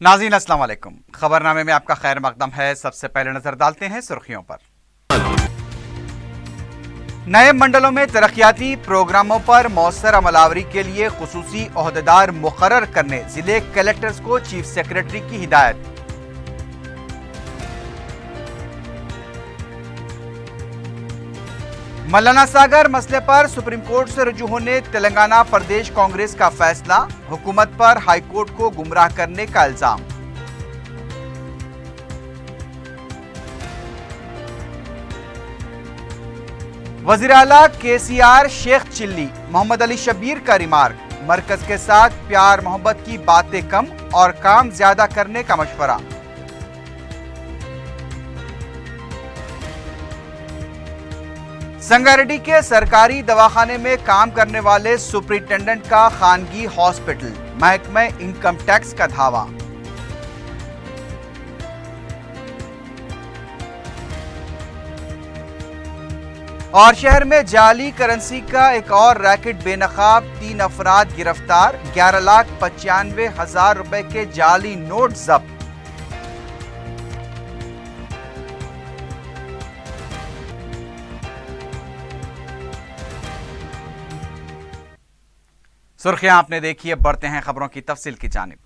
नाज़रीन अस्सलाम वालेकुम। खबरनामे में आपका खैर मकदम है। सबसे पहले नजर डालते हैं सुर्खियों पर। नए मंडलों में तरक्याती प्रोग्रामों पर मौसर अमलावरी के लिए खुसूसी ओहदेदार मुकर्रर करने जिले कलेक्टर्स को चीफ सेक्रेटरी की हिदायत। मौलाना सागर मसले पर सुप्रीम कोर्ट से रुजू होने तेलंगाना प्रदेश कांग्रेस का फैसला, हुकूमत पर हाईकोर्ट को गुमराह करने का इल्जाम। वजीर आला केसीआर शेख चिल्ली, मोहम्मद अली शब्बीर का रिमार्क, मरकज के साथ प्यार मोहब्बत की बातें कम और काम ज्यादा करने का मशवरा। संगारेड्डी के सरकारी दवाखाने में काम करने वाले सुपरिटेंडेंट का खानगी हॉस्पिटल, महकमे इनकम टैक्स का धावा। और शहर में जाली करेंसी का एक और रैकेट बेनकाब, 3 अफराद गिरफ्तार, 11,95,000 रुपए के जाली नोट जब्त। सुर्खियां आपने देखी, अब बढ़ते हैं खबरों की तफसील की जानिब।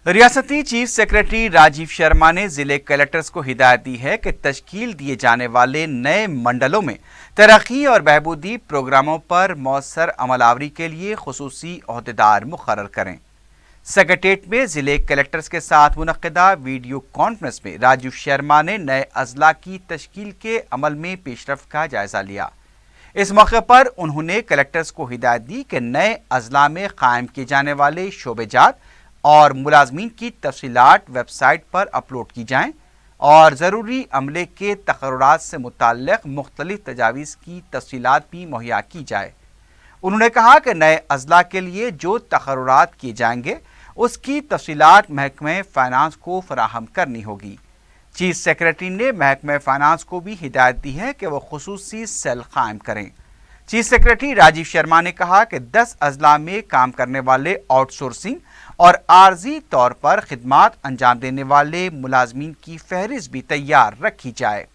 रियासती चीफ सेक्रेटरी राजीव शर्मा ने जिले कलेक्टर्स को हिदायत दी है कि तश्कील दिए जाने वाले नए मंडलों में तरक्की और बहबूदी प्रोग्रामों पर मौसर अमलावरी के लिए खुसूसी ओहदेदार मुकर्रर करें। सेक्रेटेरिएट में जिले कलेक्टर्स के साथ मुनक्किदा वीडियो कॉन्फ्रेंस में राजीव शर्मा ने नए अजला की तश्कील के अमल में पेशरफ का जायजा लिया। इस मौके पर उन्होंने कलेक्टर्स को हिदायत दी कि नए अजला में कायम किए जाने वाले शोबेजात और मुलाजमीन की तफसीलात वेबसाइट पर अपलोड की जाएं और ज़रूरी अमले के तकर्रुरात से मुताल्लिक़ मुख्तलिफ तजावीज़ की तफसीलात भी मुहैया की जाए। उन्होंने कहा कि नए अजला के लिए जो तकर्रुरात किए जाएंगे उसकी तफसीलात महकमे फाइनेंस को फराहम करनी होगी। चीफ सेक्रेटरी ने महकमे फाइनेंस को भी हिदायत दी है कि वह खुसूसी सेल कायम करें। चीफ सेक्रेटरी राजीव शर्मा ने कहा कि 10 अजला में काम करने वाले आउटसोर्सिंग और आर्जी तौर पर खिदमात अंजाम देने वाले मुलाजमीन की फहरिस्त भी तैयार रखी जाए।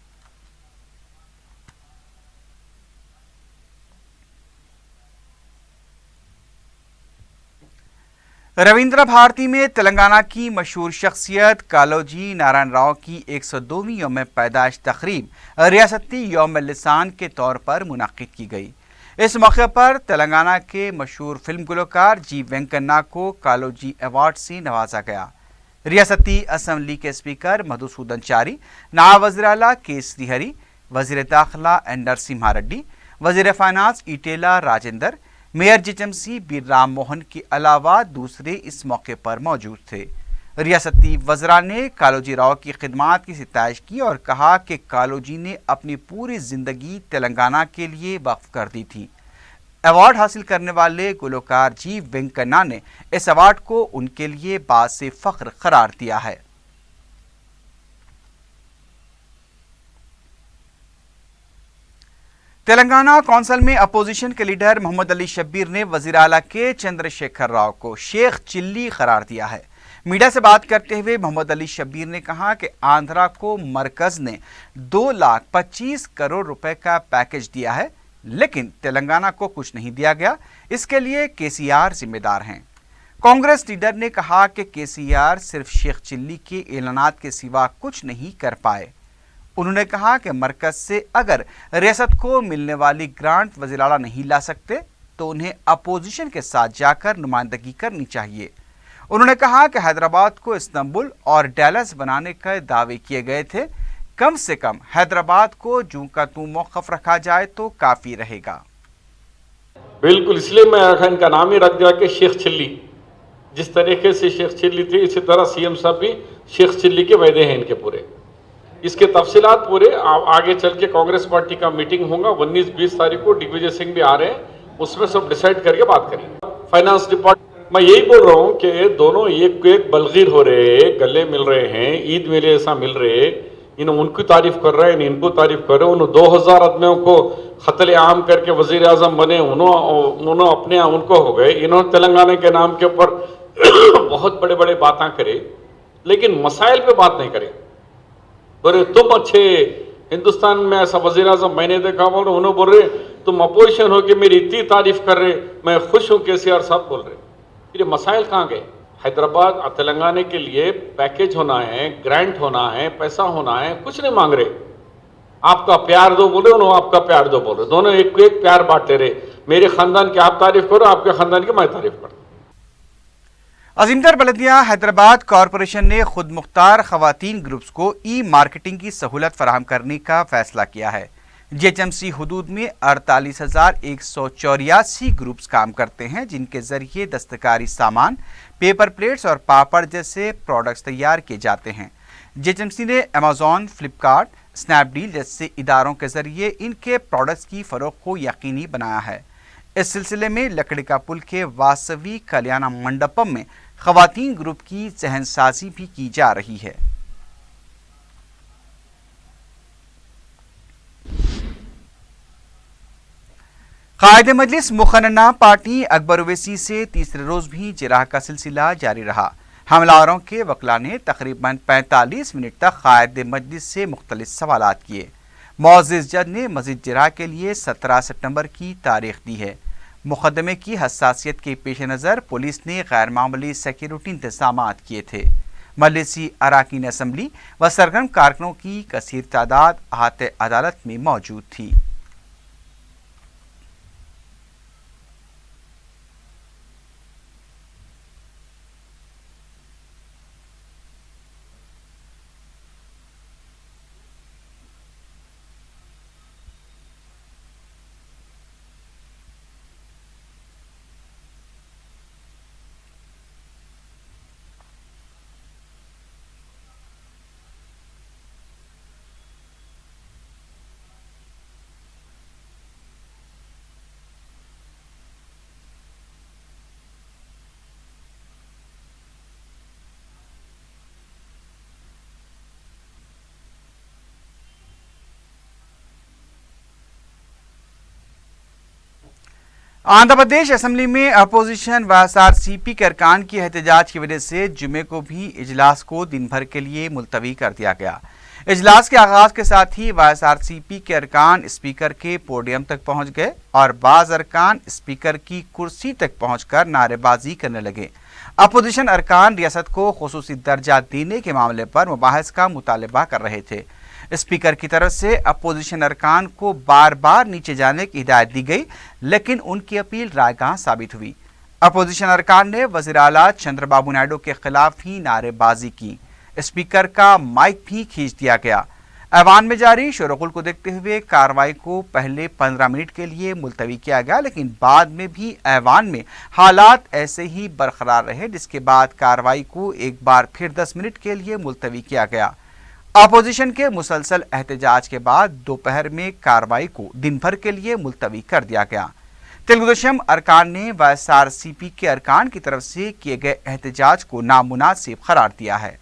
रविंद्र भारती में तेलंगाना की मशहूर शख्सियत कालोजी नारायण राव की 102वीं यौम पैदाइश तकरीब रियासती यौम लिसान के तौर पर मुनाकिद की गई। इस मौके पर तेलंगाना के मशहूर फिल्म गुलकार जी वेंकन्ना को कालोजी अवार्ड से नवाजा गया। रियासती असम्बली के स्पीकर मधुसूदन चारी, नायब वज़ीर आला के श्रीहरी, वज़ीर दाखिला एन नरसिम्हा रेड्डी, वज़ीर finance Etela Rajender, mayor GMC B Ram Mohan के अलावा दूसरे इस मौके पर मौजूद थे। रियासती वज़रा ने कालोजी राव की खिदमात की सिताइश की और कहा कि कालोजी ने अपनी पूरी जिंदगी तेलंगाना के लिए वक्फ कर दी थी। अवार्ड हासिल करने वाले गुलकार जी वेंकन्ना ने इस अवार्ड को उनके लिए बासे फख्र करार दिया है। तेलंगाना कौंसिल में अपोजिशन के लीडर मोहम्मद अली शब्बीर ने वजीर आला के चंद्रशेखर राव को शेख चिल्ली करार दिया है। मीडिया से बात करते हुए मोहम्मद अली शब्बीर ने कहा कि आंध्रा को मरकज ने 2,25,00,000 करोड़ रुपए का पैकेज दिया है, लेकिन तेलंगाना को कुछ नहीं दिया गया। इसके लिए केसीआर जिम्मेदार हैं। कांग्रेस लीडर ने कहा कि केसीआर सिर्फ शेख चिल्ली के ऐलानात के सिवा कुछ नहीं कर पाए। उन्होंने कहा कि मरकज से अगर रियासत को मिलने वाली ग्रांट वज़ीर आला नहीं ला सकते तो उन्हें अपोजिशन के साथ जाकर नुमाइंदगी करनी चाहिए। उन्होंने कहा कि हैदराबाद को इस्तांबुल और डैलस बनाने के दावे किए गए थे। कम से कम हैदराबाद को जूं का तूं मौक़िफ़ रखा जाए तो काफ़ी रहेगा। बिल्कुल, इसलिए मैं इनका नाम ही रख दिया कि शेख चिल्ली। जिस तरीके से शेख चिल्ली थी, इसी तरह सीएम साहब भी शेख चिल्ली के वायदे हैं इनके पूरे। इसके तफसीलात पूरे आगे चल के कांग्रेस पार्टी का मीटिंग होगा 19-20 तारीख को। दिग्विजय सिंह भी आ रहे हैं, उसमें सब डिसाइड करके बात करेंगे। फाइनेंस डिपार्टमेंट, मैं यही बोल रहा हूँ कि दोनों एक एक बलगीर हो रहे, गले मिल रहे हैं, ईद मेले ऐसा मिल रहे। इन उनकी तारीफ कर रहे हैं, इन इनको तारीफ कर रहे हैं। उन 2000 आदमियों को खतले आम करके वजीर आजम बने, उन्होंने अपने उनको हो गए। इन्होंने तेलंगाना के नाम के ऊपर बहुत बड़े बड़े बातें करे, लेकिन मसाइल पे बात नहीं करे। बोले तुम अच्छे हिंदुस्तान में ऐसा वजीर आजम मैंने देखा, बोल रहे उन्होंने बोल रहे तुम अपोजिशन हो कि मेरी इतनी तारीफ कर रहे, मैं खुश हूं, केसीआर साहब बोल रहे। फिर मसाइल कहाँ गए? हैदराबाद तेलंगाना के लिए पैकेज होना है, ग्रांट होना है, पैसा होना है, कुछ नहीं मांग रहे। आपका प्यार दो बोले, उन्होंने आपका प्यार दो बोल रहे, दोनों एक एक प्यार बांटते रहे। मेरे खानदान की आप तारीफ करो, आपके खानदान की मैं तारीफ करूं। अजीमतर बल्दिया हैदराबाद कॉरपोरेशन ने खुद मुख्तार खवातीन ग्रुप्स को ई मार्केटिंग की सहूलत फराहम करने का फैसला किया है। जीएचएमसी हुदूद में 48,184 ग्रुप्स काम करते हैं, जिनके जरिए दस्तकारी सामान, पेपर प्लेट्स और पापड़ जैसे प्रोडक्ट्स तैयार किए जाते हैं। जीएचएमसी ने अमेजॉन, फ्लिपकार्ट, स्नैपडील जैसे इदारों के जरिए इनके प्रोडक्ट्स की फरोख्त को यकीनी बनाया है। इस सिलसिले में लकड़ी का पुल के वासवी कल्याण मंडपम में खवातीन ग्रुप की सहनसाजी भी की जा रही है। कायदे मजलिस मुखन्ना पार्टी अकबर ओवैसी से तीसरे रोज भी जिरह का सिलसिला जारी रहा। हमलावरों के वकला ने तकरीबन 45 मिनट तक कायदे मजलिस से मुख्तलिफ सवालात किए। मुअज़्ज़िज़ जज ने मज़ीद जिरह के लिए 17 सितंबर की तारीख दी है। मुकदमे की हसासियत के पेश नज़र पुलिस ने गैर मामूली सिक्योरिटी इंतजामात किए थे। मजलिसी अराकीन असम्बली व सरगर्म कारकुनों की कसीर तादाद अहाते अदालत में मौजूद थी। आंध्र प्रदेश असेंबली में अपोजिशन व एसआरसीपी के अरकान की एहतजाज की वजह से जुमे को भी इजलास को दिन भर के लिए मुलतवी कर दिया गया। इजलास के आगाज के साथ ही एसआरसीपी के अरकान स्पीकर के पोडियम तक पहुंच गए और बाज अरकान स्पीकर की कुर्सी तक पहुंचकर नारेबाजी करने लगे। अपोजिशन अरकान रियासत को खुसूसी दर्जा देने के मामले पर मुबाहस का मुतालबा कर रहे थे। स्पीकर की तरफ से अपोजिशन अरकान को बार बार नीचे जाने की हिदायत दी गई, लेकिन उनकी अपील रायगाह साबित हुई। अपोजिशन अरकान ने वज़ीर आला चंद्रबाबू नायडू के खिलाफ ही नारेबाजी की। स्पीकर का माइक भी खींच दिया गया। ऐवान में जारी शोरगुल को देखते हुए कार्रवाई को पहले 15 मिनट के लिए मुलतवी किया गया, लेकिन बाद में भी ऐवान में हालात ऐसे ही बरकरार रहे, जिसके बाद कार्रवाई को एक बार फिर 10 मिनट के लिए मुलतवी किया गया। अपोजिशन के मुसलसल एहतजाज के बाद दोपहर में कार्रवाई को दिन भर के लिए मुलतवी कर दिया गया। तेलुगुदेशम अरकान ने एसआरसीपी के अरकान की तरफ से किए गए एहतजाज को नामुनासिब करार दिया है।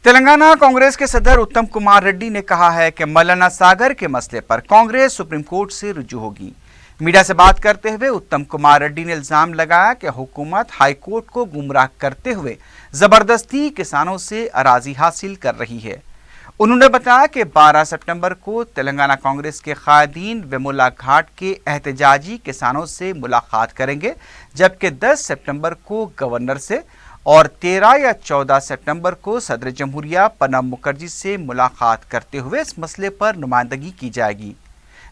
तेलंगाना कांग्रेस के सदर उत्तम कुमार रेड्डी ने कहा है कि मौलाना सागर के मसले पर कांग्रेस सुप्रीम कोर्ट से रुजू होगी। मीडिया से बात करते हुए उत्तम कुमार रेड्डी ने इल्जाम लगाया कि हुकूमत हाईकोर्ट को गुमराह करते हुए जबरदस्ती किसानों से अराजी हासिल कर रही है। उन्होंने बताया कि 12 सितंबर को तेलंगाना कांग्रेस के कायदीन वेमुला घाट के एहतजाजी किसानों से मुलाकात करेंगे, जबकि 10 सितंबर को गवर्नर से और 13 या 14 सितंबर को सदर जमहूरिया प्रणब मुखर्जी से मुलाकात करते हुए इस मसले पर नुमाइंदगी की जाएगी।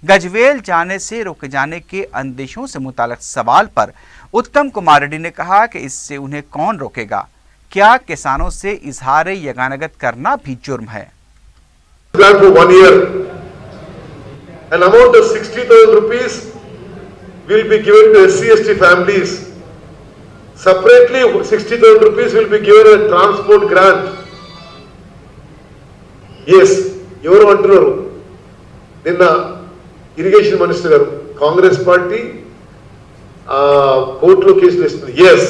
गजवेल जाने से रोके जाने के अंदेशों से मुताल्लिक सवाल पर उत्तम कुमार रेड्डी ने कहा कि इससे उन्हें कौन रोकेगा, क्या किसानों से इजहार यगानगत करना भी जुर्म है। Plan for 1 year. An amount of 60,000 rupees will be given to SC/ST families. Separately, 60,000 rupees will be given a transport grant. Yes, ఎవరు అంటున్నారు? నిన్న ఇరిగేషన్ మినిస్టర్ గారు కాంగ్రెస్ పార్టీ కోర్టులో కేసులు వేస్తుంది. ఎస్,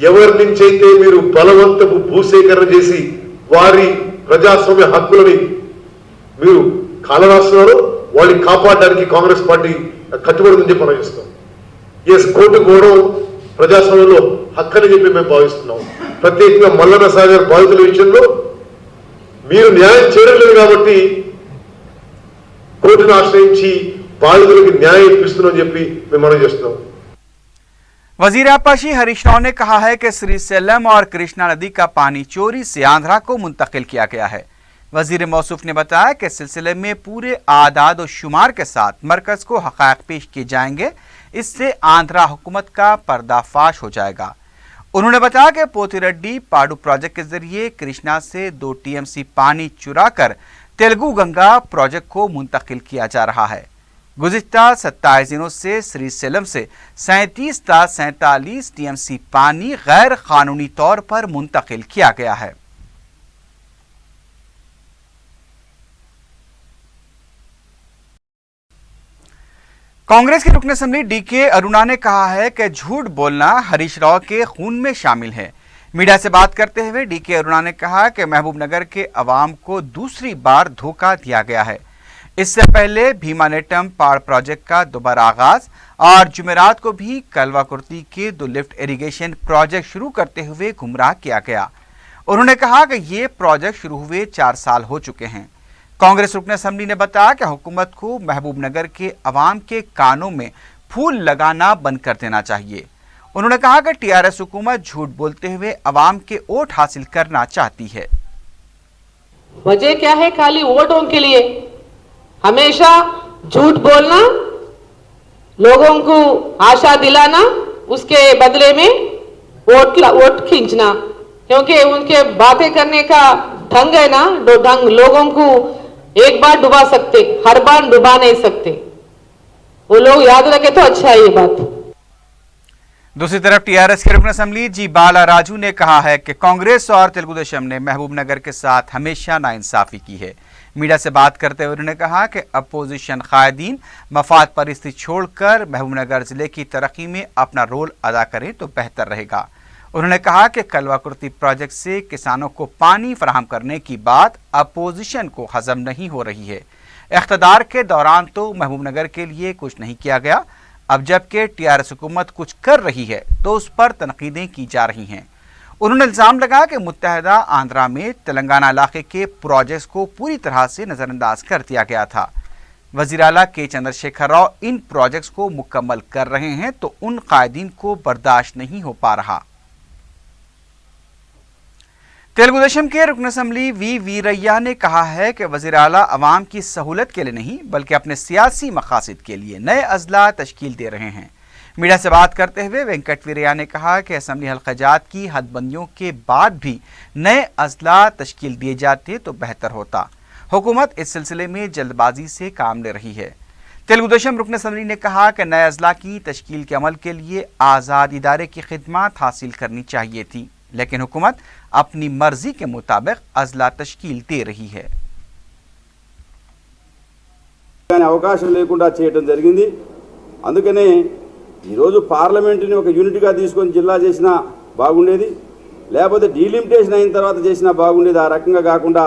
ఎవరి నుంచి అయితే మీరు బలవంతపు భూసేకరణ చేసి వారి ప్రజాస్వామ్య హక్కులని మీరు కాలరాస్తున్నారో వాళ్ళని కాపాడడానికి కాంగ్రెస్ పార్టీ కట్టుబడి ఉందని చెప్పి మనం చేస్తాం. ఎస్, కోర్టు పోవడం ప్రజాస్వామ్యంలో హక్కని చెప్పి మేము భావిస్తున్నాం. ప్రత్యేకంగా మల్లన్న సాగర్ బాధితుల విషయంలో మీరు న్యాయం చేయలేదు కాబట్టి కోర్టును ఆశ్రయించి బాధితులకి న్యాయం ఇప్పిస్తున్నామని చెప్పి మేము మనం చేస్తున్నాం. वजीर आपाशी हरीश राव ने कहा है कि श्रीशैलम और कृष्णा नदी का पानी चोरी से आंध्रा को मुंतकिल किया गया है। वजीर मौसूफ ने बताया कि सिलसिले में पूरे आदाद और शुमार के साथ मरकज को हक़ाइक़ पेश किए जाएंगे, इससे आंध्रा हुकूमत का पर्दाफाश हो जाएगा। उन्होंने बताया कि पोथिरेड्डी पाडू प्रोजेक्ट के जरिए कृष्णा से 2 TMC पानी चुरा कर तेलुगु गंगा प्रोजेक्ट को मुंतकिल किया जा रहा है। गुज़िश्ता 27 दिनों से श्रीशैलम से 37 ता 47 TMC पानी गैर कानूनी तौर पर मुंतकिल किया गया है। कांग्रेस के रुकन असेंबली DK अरुणा ने कहा है कि झूठ बोलना हरीश राव के खून में शामिल है। मीडिया से बात करते हुए DK अरुणा ने कहा कि महबूबनगर के अवाम को दूसरी बार धोखा दिया गया है। इससे पहले भीमानेटम पहाड़ प्रोजेक्ट का दोबारा आगाज और जुमेरात को भी कलवाकुर्ती के 2 लिफ्ट इरिगेशन प्रोजेक्ट शुरू करते हुए गुमराह किया गया। उन्होंने कहा कि ये प्रोजेक्ट शुरू हुए 4 साल हो चुके हैं। कांग्रेस रुकन असेंबली ने बताया कि हुकूमत को महबूबनगर के अवाम के कानों में फूल लगाना बंद कर देना चाहिए। उन्होंने कहा कि TRS हुकूमत झूठ बोलते हुए अवाम के वोट हासिल करना चाहती है। वजह क्या है? खाली वोटों के लिए हमेशा झूठ बोलना, लोगों को आशा दिलाना, उसके बदले में वोट खींचना, क्योंकि उनके बातें करने का ढंग है ना, ढंग लोगों को एक बार डुबा सकते, हर बार डुबा नहीं सकते। वो लोग याद रखे तो अच्छा है ये बात। दूसरी तरफ TRS के रुकन असेंबली जी बाला राजू ने कहा है कि कांग्रेस और तेलुगुदेशम ने महबूबनगर के साथ हमेशा नाइंसाफी की है। मीडिया से बात करते हुए उन्होंने कहा कि अपोजिशन कायदीन मफाद परिस्थिति छोड़कर महबूबनगर जिले की तरक्की में अपना रोल अदा करें तो बेहतर रहेगा। उन्होंने कहा कि कलवाकुर्ती प्रोजेक्ट से किसानों को पानी फराहम करने की बात अपोजिशन को हजम नहीं हो रही है। इख्तदार के दौरान तो महबूबनगर के लिए कुछ नहीं किया गया, अब जबकि TRS हुकूमत कुछ कर रही है तो उस पर तनकीदें की जा रही हैं। उन्होंने इल्ज़ाम लगाया कि मुत्तहदा आंध्रा में तेलंगाना इलाके के प्रोजेक्ट्स को पूरी तरह से नज़रअंदाज कर दिया गया था। वज़ीर आला के चंद्रशेखर राव इन प्रोजेक्ट्स को मुकम्मल कर रहे हैं तो उन कायदीन को बर्दाश्त नहीं हो पा रहा। तेलुगुदेशम के रुकन असेंबली वी वीरैया ने कहा है कि वज़ीर आला अवाम की सहूलत के लिए नहीं बल्कि अपने सियासी मकासद के लिए नए अजला तश्कील दे रहे हैं। मीडिया से बात करते हुए वेंकट वीरैया ने कहा कि असेंबली हल्काजात की हदबंदियों के बाद भी नए अजला तश्कील दिए जाते तो बेहतर होता। हुकूमत इस सिलसिले में जल्दबाजी से काम ले रही है। तेलुगुदेशम रुकन असेंबली ने कहा कि नए अजला की तश्कील के अमल के लिए आज़ाद इदारे की खिदमत हासिल करनी चाहिए थी, लेकिन हुकूमत अपनी मर्जी के मुताबिक अजला तश्कील दे रही है। అవకాశం లేకుండా చేయడం జరిగింది। అందుకనే ఈరోజు పార్లమెంటుని ఒక యూనిట్గా తీసుకొని జిల్లా చేసినా బాగుండేది, లేకపోతే డీలిమిటేషన్ అయిన తర్వాత చేసినా బాగుండేది। ఆ రకంగా కాకుండా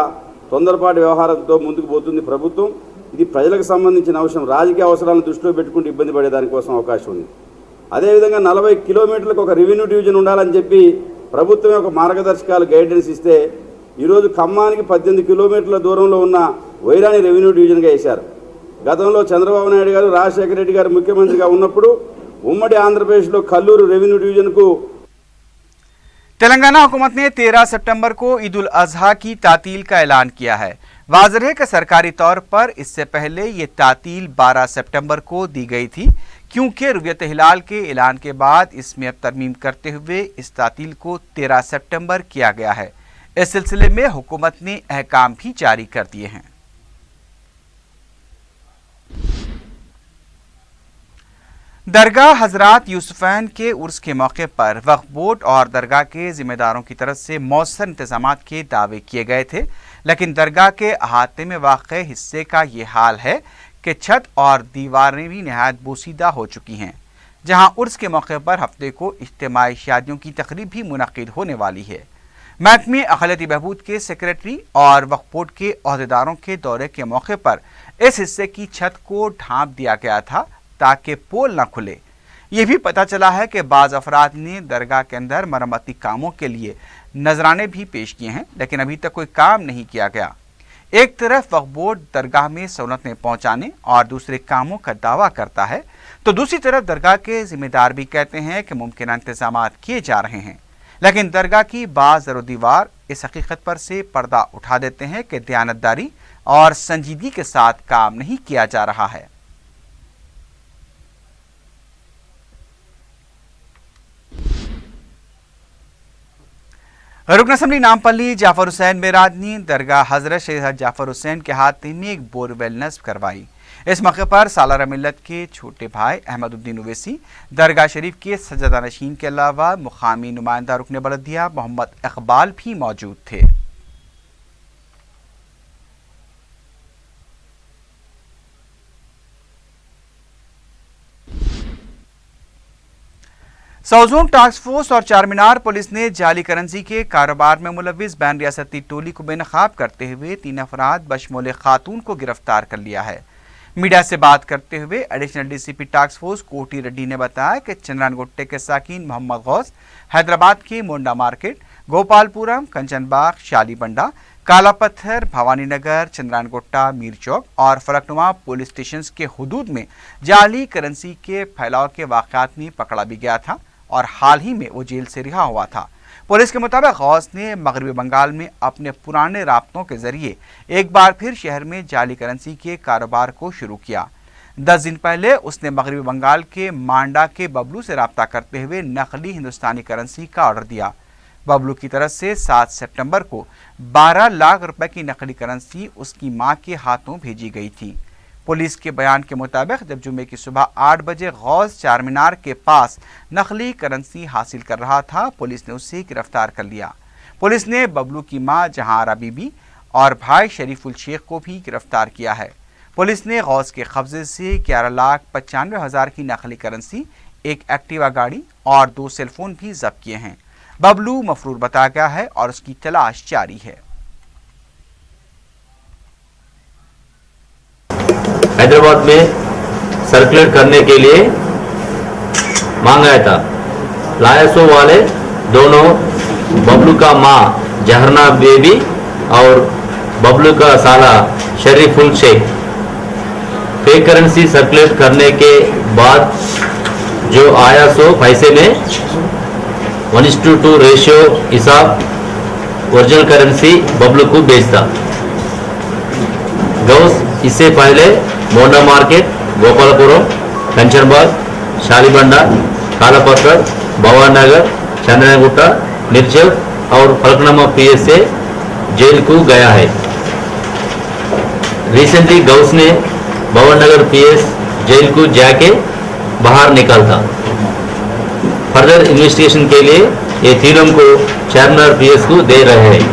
తొందరపాటు వ్యవహారంతో ముందుకు పోతుంది ప్రభుత్వం। ఇది ప్రజలకు సంబంధించిన అవసరం, రాజకీయ అవసరాలను దృష్టిలో పెట్టుకుంటూ ఇబ్బంది పడే దానికోసం అవకాశం ఉంది। అదేవిధంగా 40 కిలోమీటర్లకు ఒక రెవెన్యూ డివిజన్ ఉండాలని చెప్పి ప్రభుత్వమే ఒక మార్గదర్శకాలు గైడెన్స్ ఇస్తే ఈరోజు ఖమ్మానికి 18 కిలోమీటర్ల దూరంలో ఉన్న వైరాణి రెవెన్యూ డివిజన్గా వేశారు। గతంలో చంద్రబాబు నాయుడు గారు రాజశేఖర రెడ్డి గారు ముఖ్యమంత్రిగా ఉన్నప్పుడు उम्मडी आंध्र प्रदेश लो कल्लूरू रेवेन्यू डिवीजन को तेलंगाना हुकूमत ने 13 सितंबर को ईद उल अजहा की तातील का ऐलान किया है। वाज़ेह है कि सरकारी तौर पर इससे पहले ये तातील 12 सितंबर को दी गई थी, क्योंकि रुयत हिलाल के ऐलान के बाद इसमें अब तरमीम करते हुए इस तातील को 13 सितंबर किया गया है। इस सिलसिले में हुकूमत ने अहकाम भी जारी कर दिए हैं। दरगाह हजरात यूसुफैन के उर्स के मौके पर वक्फ बोर्ड और दरगाह के जिम्मेदारों की तरफ से मौसर इंतजामात के दावे किए गए थे, लेकिन दरगाह के अहाते में वाक़े हिस्से का ये हाल है कि छत और दीवारें भी नहायत बोसीदा हो चुकी हैं। जहां उर्स के मौके पर हफ्ते को इज्तिमाई शादियों की तकरीब भी मुनक्किद होने वाली है। महकमे अक़लियती बहबूद के सेक्रेटरी और वक्फ बोर्ड के अहदेदारों के दौरे के मौके पर इस हिस्से की छत को ढांप दिया गया था ताकि पोल न खुले। ये भी पता चला है कि बाज़ अफराद ने दरगाह के अंदर मरम्मती कामों के लिए नजराने भी पेश किए हैं, लेकिन अभी तक कोई काम नहीं किया गया। एक तरफ वक्फ बोर्ड दरगाह में सहूलतें पहुंचाने और दूसरे कामों का दावा करता है, तो दूसरी तरफ दरगाह के जिम्मेदार भी कहते हैं कि मुमकिन इंतजाम किए जा रहे हैं, लेकिन दरगाह की बाज़ दीवार इस हकीकत पर से पर्दा उठा देते हैं कि दयानतदारी और संजीदगी के साथ काम नहीं किया जा रहा है। रुकन असम्बली नामपल्ली जाफर हुसैन मेरादनी दरगाह हजरत शहीद जाफर हुसैन के हाथे में एक बोरवेल नस्ब करवाई। इस मौके पर सालार मिल्लत के छोटे भाई अहमदुद्दीन ओवैसी, दरगाह शरीफ के सज्जादा नशीन के अलावा मुकामी नुमाइंदा रुकन बलदिया मोहम्मद इकबाल भी मौजूद थे। साउथ टास्क फोर्स और चारमीनार पुलिस ने जाली करेंसी के कारोबार में मुलविस बैन रियासती टोली को बेनकाब करते हुए 3 अफराद बशमूल खातून को गिरफ्तार कर लिया है। मीडिया से बात करते हुए एडिशनल डीसीपी टास्क फोर्स कोटी रेड्डी ने बताया कि चंद्रानगुट्टे के साकिन मोहम्मद गौस, हैदराबाद के मोंडा मार्केट, गोपालपुरम, कंचनबाग, शालीबंडा, काला पत्थर, भवानी नगर, चंद्रानगुट्टा, मीर चौक और फलकनुमा पुलिस स्टेशन के हुदूद में जाली करेंसी के फैलाव के वाक़यात में पकड़ा भी गया था और हाल ही में वो जेल से रिहा हुआ था। पुलिस के मुताबिक गौस ने मगरबी बंगाल में अपने पुराने राब्तों के जरिए एक बार फिर शहर में जाली करेंसी के कारोबार को शुरू किया। 10 दिन पहले उसने मगरबी बंगाल के मांडा के बबलू से रब्ता करते हुए नकली हिंदुस्तानी करेंसी का ऑर्डर दिया। बबलू की तरफ से 7 सितंबर को 12 लाख रुपए की नकली करेंसी उसकी मां के हाथों भेजी गई थी। पुलिस के बयान के मुताबिक जब जुमे की सुबह 8 बजे गौस चारमीनार के पास नकली करेंसी हासिल कर रहा था, पुलिस ने उसे गिरफ्तार कर लिया। पुलिस ने बबलू की मां जहांरा बीबी और भाई शरीफुल शेख को भी गिरफ्तार किया है। पुलिस ने गौस के कब्जे से 11,95,000 की नकली करेंसी, एक एक्टिवा गाड़ी और 2 सेलफोन भी जब्त किए हैं। बबलू मफरूर बताया गया है और उसकी तलाश जारी है। हैदराबाद में सर्कुलेट करने के लिए मांगा था। लायसो वाले दोनों बबलू का माँ जहरना बेबी और बबलू का साला Shariful Sheikh fake currency circulate करने के बाद जो आया सो पैसे में 1:2 रेशियो हिसाब ओरिजिनल करेंसी बबलू को बेचता। गौस इससे पहले मोंडा मार्केट, गोपालपुरम, कंचनबाग, शालीबंडा, कालापत्थर, भवानी नगर, चंद्रनगुट्टा, मिर्चल और फलकनुमा पीएस से जेल को गया है। रिसेंटली गौस ने भवानी नगर पीएस जेल को जाके बाहर निकालता। फर्दर इन्वेस्टिगेशन के लिए ये तीनों को चारमीनार पीएस को दे रहे हैं।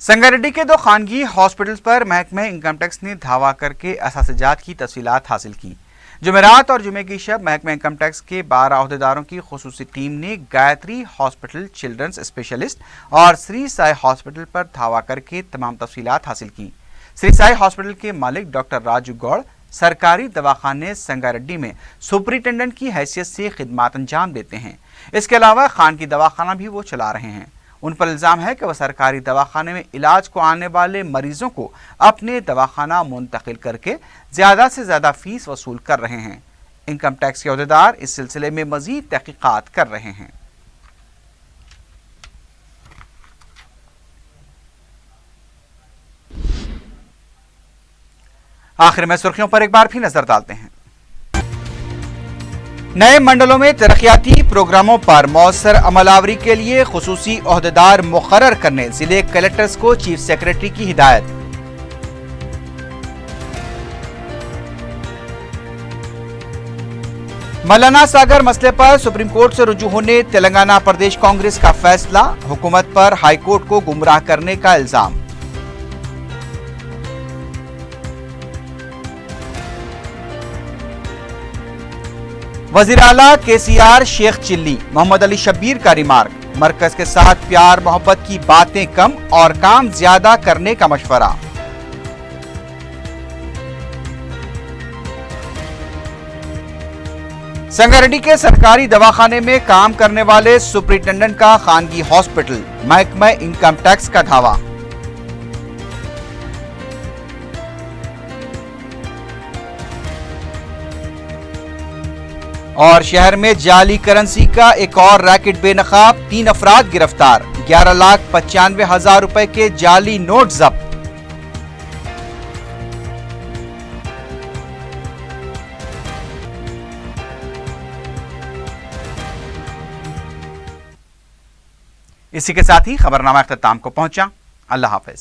संगारेड्डी के 2 खानगी हॉस्पिटल्स पर महकमे इनकम टैक्स ने धावा करके असासजात की तफसीलात हासिल की। जुमेरात और जुमे की शब महकमे इनकम टैक्स के 12 अहदेदारों की खुसूसी टीम ने गायत्री हॉस्पिटल, चिल्ड्रंस स्पेशलिस्ट और श्री साई हॉस्पिटल पर धावा करके तमाम तफसीलात हासिल की। श्री साई हॉस्पिटल के मालिक डॉक्टर राजू गौड़ सरकारी दवाखाने संगारेड्डी में सुपरिटेंडेंट की हैसियत से खिदमात अंजाम देते हैं। इसके अलावा खान की दवाखाना भी वो चला रहे हैं। उन पर इल्ज़ाम है कि वह सरकारी दवाखाने में इलाज को आने वाले मरीजों को अपने दवाखाना मुंतकिल करके ज़्यादा से ज़्यादा फीस वसूल कर रहे हैं। इनकम टैक्स के अहदेदार इस सिलसिले में मज़ीद तहकीकात कर रहे हैं। आखिर में सुर्खियों पर एक बार फिर नजर डालते हैं। नए मंडलों में तरक्याती प्रोग्रामों पर मौसर अमलावरी के लिए खुसूसी ओहदेदार मुकर्रर करने जिले कलेक्टर्स को चीफ सेक्रेटरी की हिदायत। मौलाना सागर मसले पर सुप्रीम कोर्ट से रुजू होने तेलंगाना प्रदेश कांग्रेस का फैसला, हुकूमत पर हाईकोर्ट को गुमराह करने का इल्जाम। वजीर आला KCR शेख चिल्ली मोहम्मद अली शब्बीर का रिमार्क, मरकज के साथ प्यार मोहब्बत की बातें कम और काम ज्यादा करने का मशवरा। संगारेड्डी के सरकारी दवाखाने में काम करने वाले सुपरिटेंडेंट का खानगी हॉस्पिटल, महकमा इनकम टैक्स का धावा। और शहर में जाली करेंसी का एक और रैकेट बेनकाब, 3 अफराद गिरफ्तार, 11,95,000 रुपए के जाली नोट जब्त। इसी के साथ ही खबरनामा अख्ताम को पहुंचा। अल्लाह हाफिज।